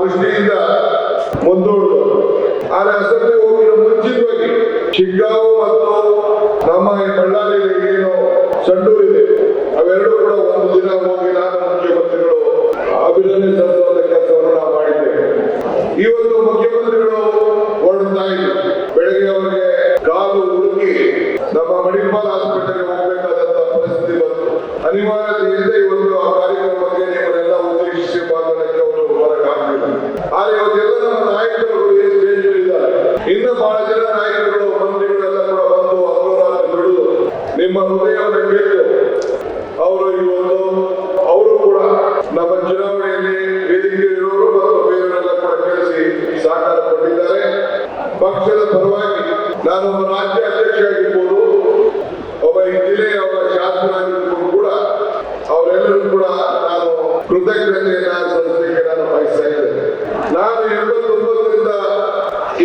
ದೃಷ್ಟಿಯಿಂದ ಮುಂದೂಡಿದ್ರು. ಆದರೆ ಅಸೆಂಬ್ಲಿ ಹೋಗಿರೋ ಮುಂಚಿತವಾಗಿ ಶಿಗ್ಗಾಂವ್ ಮತ್ತು ನಮ್ಮ ಈ ಬಳ್ಳಾರಿಯಲ್ಲಿ ಏನು ಸಂಡೂರಿದೆ ಅವೆರಡೂ ಕೂಡ ಒಂದು ದಿನ ಹೋಗಿ ನಾನು ಮುಖ್ಯಮಂತ್ರಿಗಳು ಅಭಿನಂದನೆ ಸಲ್ಲಿಸುವಂತ ಕೆಲಸವನ್ನು ನಾವು ಮಾಡಿದ್ದೇವೆ. ಇವತ್ತು ಮುಖ್ಯಮಂತ್ರಿಗಳು ಹೊರಡ್ತಾ ಇದ್ರು. ಬೆಳಗ್ಗೆ ಅವರಿಗೆ ಕಾಲು ಹುಡುಕಿ ನಮ್ಮ ಮಣಿಪಾಲ್ ಆಸ್ಪತ್ರೆಗೆ ಹೋಗಬೇಕಾದಂತ ಪರಿಸ್ಥಿತಿ ಬಂತು. ಅನಿವಾರ್ಯತೆಯಿಂದ ಇವತ್ತು ಆ ಕಾರ್ಯಕ್ರಮಕ್ಕೆ ನಿಮ್ಮನ್ನೆಲ್ಲ ಉದ್ದೇಶಿಸಿ ಮಾತಾಡಕ್ಕೆ ಅವರು ಬರಕ್ಕಾಗಲಿಲ್ಲ. ಆದರೆ ಇವತ್ತೆಲ್ಲ ನಮ್ಮ ನಾಯಕರುಗಳು ಏನು ಸ್ಟೇಜ್ ಇದ್ದಾರೆ, ಇನ್ನು ಬಹಳ ಜನ ನಾಯಕರುಗಳು ಮಂತ್ರಿಗಳೆಲ್ಲ ಕೂಡ ಬಂದು ಅಹೋರಾತ್ರಿ ದುಡಿದು ನಿಮ್ಮ ಹೃದಯವನ್ನು ಕೇಳಿದ್ರು. ಅವರು ಕೂಡ ನಮ್ಮ ಚುನಾವಣೆಯಲ್ಲಿ ವೇದಿಕೆ ಇರೋರು ಮತ್ತು ಬೇರೆಯವರೆಲ್ಲ ಕೂಡ ಕಳಿಸಿ ಸಹಕಾರ ಕೊಟ್ಟಿದ್ದಾರೆ. ಪಕ್ಷದ ಪರವಾಗಿ ನಾನು ಒಬ್ಬ ರಾಜ್ಯ ಅಧ್ಯಕ್ಷ ಆಗಿರ್ಬೋದು, ಒಬ್ಬ ಈ ಜಿಲ್ಲೆಯ ಒಬ್ಬ ಶಾಸಕರಾಗಿರ್ಬೋದು ಕೂಡ ಅವರೆಲ್ಲರೂ ಕೂಡ ನಾನು ಕೃತಜ್ಞತೆಯನ್ನ ಸಲ್ಲಿಸಲಿಕ್ಕೆ ನಾನು ಬಯಸ್ತಾ ಇದ್ದೇನೆ. ನಾನು 89ರಿಂದ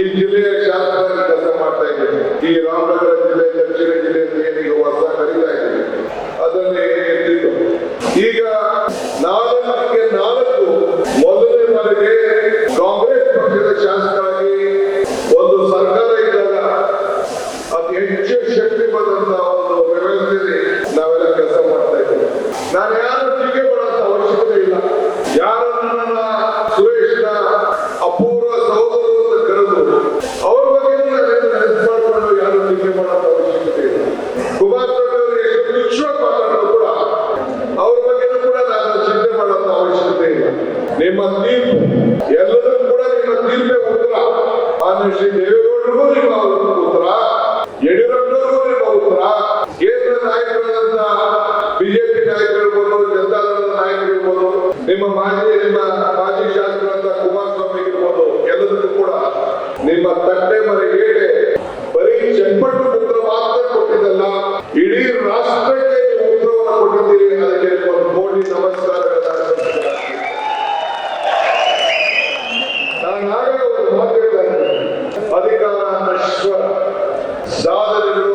ಈ ಜಿಲ್ಲೆಯ ಶಾಸಕರಾಗಿ ಕೆಲಸ ಮಾಡ್ತಾ ಇದ್ದೇನೆ. ಈ ರಾಮನಗರ ಜಿಲ್ಲೆ, ದಕ್ಷಿಣ ಜಿಲ್ಲೆ ಏನಿಗೆ ಹೊಸ ಕರೀತಾ ಇದ್ದೇನೆ, ಅದನ್ನೇ ಎತ್ತಿದ್ದು. ಈಗ 4 ಮೊದಲನೇ ಬಾರಿಗೆ ಕಾಂಗ್ರೆಸ್ ಪಕ್ಷದ ಶಾಸಕರಾಗಿ ಒಂದು ಸರ್ಕಾರ ಇದ್ದಾಗ ಅತಿ ಹೆಚ್ಚು ಶಕ್ತಿ ಬಂದಂತ ಒಂದು ವ್ಯವಸ್ಥೆಯಲ್ಲಿ ನಾವೆಲ್ಲ ಕೆಲಸ ಮಾಡ್ತಾ ಇದ್ದೇವೆ. ನಾನು ಯಾರು ಟೀಕೆ ಮಾಡುವಂತ ಅವಶ್ಯಕತೆ ಇಲ್ಲ. ಯಾರು ನನ್ನ ಸುರೇಶ್ನ ಅಪೂರ್ವ ಸಹೋದರರು ಅಂತ ಕರೆದು ಅವ್ರ ಬಗ್ಗೆ ನೆನಪು ಮಾಡಿಕೊಂಡು ಯಾರು ಟೀಕೆ ಮಾಡುವಂತ ಅವಶ್ಯಕತೆ ಇಲ್ಲ. ಕುಮಾರಸ್ವಾಮಿ ಅವರು ಎಷ್ಟು ತುಚ್ಛವಾಗಿ ಮಾತಾಡೋದು ಕೂಡ ಅವ್ರ ಬಗ್ಗೆನೂ ಕೂಡ ನಾನು ಚಿಂತೆ ಮಾಡುವಂತ ಅವಶ್ಯಕತೆ ಇಲ್ಲ. ನಿಮ್ಮ ತೀರ್ಪು ಎಲ್ಲರೂ ಕೂಡ ನಿಮ್ಮ ತೀರ್ಪೇ ಉತ್ತರ. ಮಾನ್ಯ ಶ್ರೀ ದೇವೇಗೌಡರಿಗೂ ನಿಮ್ಮ ಉತ್ತರ, ಯಡಿಯೂರಪ್ಪನವರಿಗೂ ನಿಮ್ಮ ಉತ್ತರ, ಕೇಂದ್ರ ನಾಯಕರಾದಂತ ಬಿಜೆಪಿ ನಾಯಕರಿರ್ಬೋದು, ಜನತಾದಳದ ನಾಯಕರಿರ್ಬೋದು, ನಿಮ್ಮ ಮಾಜಿ ಶಾಸಕರಾದ ಕುಮಾರಸ್ವಾಮಿ ಇರ್ಬೋದು, ಎಲ್ಲದಕ್ಕೂ ಕೂಡ ನಿಮ್ಮ ತಟ್ಟೆ ಮನೆ ಏಟೆ ಬರೀ ಚನ್ನಪಟ್ಟು ಉತ್ತರ ಮಾತ್ರ ಕೊಟ್ಟಿದ್ದಲ್ಲ, ಇಡೀ ರಾಷ್ಟ್ರಕ್ಕೆ ನೀವು ಉತ್ತರವನ್ನು ಕೊಟ್ಟಿದ್ದೀರಿ. ಅದಕ್ಕೆ ಒಂದು ಕೋಟಿ ನಮಸ್ಕಾರಗಳನ್ನು ನಾನು ಆಗ ಒಂದು ಮಾತಾಡ್ತಾನೆ. ಅಧಿಕಾರ ನಶ್ವರ, ಸಾಧನೆಗಳು